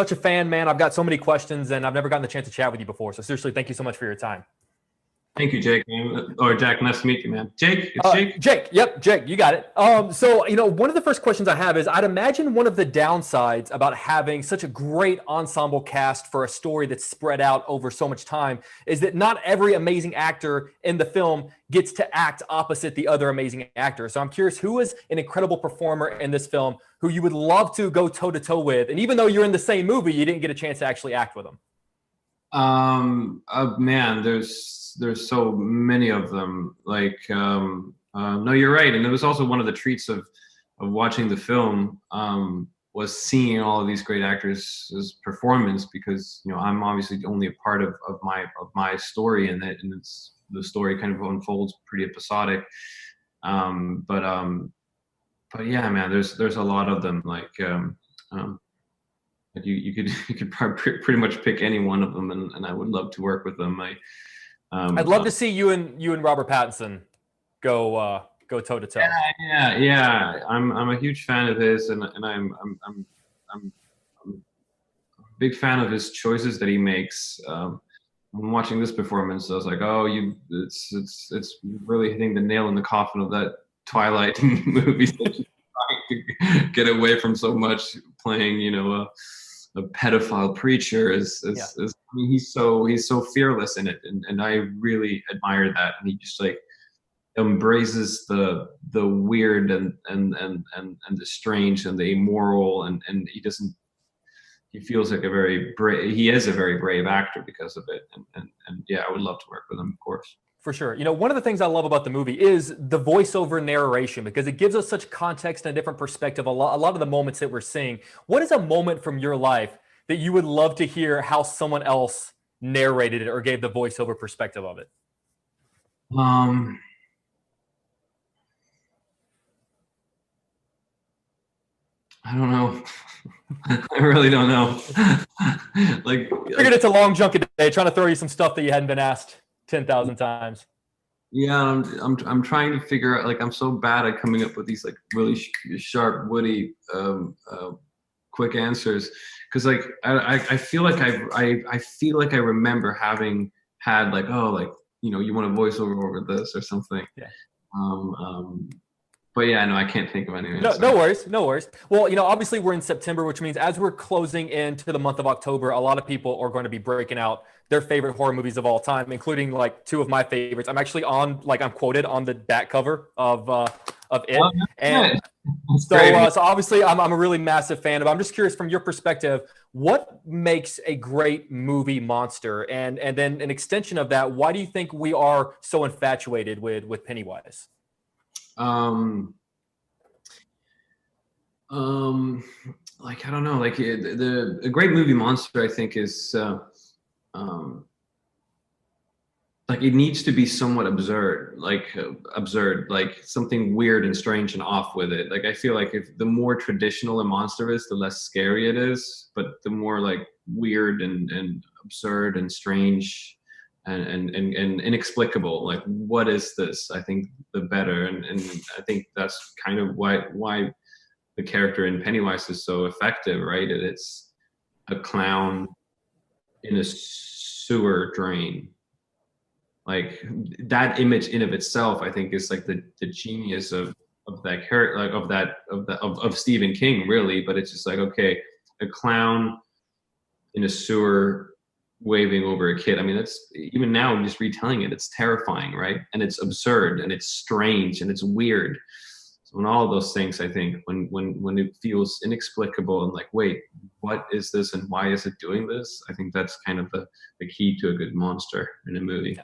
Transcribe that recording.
such a fan, man. I've got so many questions, and I've never gotten the chance to chat with you before. So seriously, thank you so much for your time. Thank you, Jake, man. Or Jack, nice to meet you, man. Jake, it's Jake? Jake, yep, Jake, you got it. So, one of the first questions I have is I'd imagine one of the downsides about having such a great ensemble cast for a story that's spread out over so much time is that not every amazing actor in the film gets to act opposite the other amazing actor. So I'm curious, who is an incredible performer in this film who you would love to go toe-to-toe with? And even though you're in the same movie, you didn't get a chance to actually act with them. Man, there's so many of them. Like, no, you're right. And it was also one of the treats of watching the film, was seeing all of these great actors' performance, because, I'm obviously only a part of my story, and it's, the story kind of unfolds pretty episodic. But yeah, man, there's a lot of them. Like, you could pretty much pick any one of them, and I would love to work with them. I'd love to see you and Robert Pattinson go toe to toe. Yeah. I'm a huge fan of his, and I'm a big fan of his choices that he makes. When watching this performance, I was like, oh, it's really hitting the nail in the coffin of that Twilight movie that you're trying to get away from so much, playing, a pedophile preacher. He's so fearless in it, and I really admire that. And he just like embraces the weird and the strange and the immoral, and he feels like he is a very brave actor because of it. And yeah, I would love to work with him, of course. For sure. One of the things I love about the movie is the voiceover narration, because it gives us such context and a different perspective. A lot of the moments that we're seeing. What is a moment from your life that you would love to hear how someone else narrated it or gave the voiceover perspective of it? I don't know. I really don't know. Figured it's a long chunk of day, trying to throw you some stuff that you hadn't been asked 10,000 times. Yeah, I'm trying to figure out. Like, I'm so bad at coming up with these like really sharp, witty, quick answers. Because like I feel like I remember having had like, oh, like, you want to voice over this or something. Yeah. But yeah, no, I can't think of anything. No worries. Well, obviously we're in September, which means as we're closing into the month of October, a lot of people are going to be breaking out their favorite horror movies of all time, including like two of my favorites. I'm actually I'm quoted on the back cover of it. Oh, and so obviously I'm a really massive fan of it. I'm just curious, from your perspective, what makes a great movie monster? And then an extension of that, why do you think we are so infatuated with Pennywise? Like, I don't know, like a great movie monster, I think, is like, it needs to be somewhat absurd, like something weird and strange and off with it. Like, I feel like if the more traditional a monster is, the less scary it is, but the more like weird and absurd and strange and inexplicable, like, what is this, I think the better. And I think that's kind of why the character in Pennywise is so effective, right? It's a clown in a sewer drain. Like, that image in of itself, I think, is like the genius of that character, like of Stephen King, really. But it's just like, okay, a clown in a sewer waving over a kid. I mean, that's, even now just retelling it, it's terrifying, right? And it's absurd and it's strange and it's weird. So when all of those things, I think, when it feels inexplicable and like, wait, what is this and why is it doing this? I think that's kind of the key to a good monster in a movie. Yeah.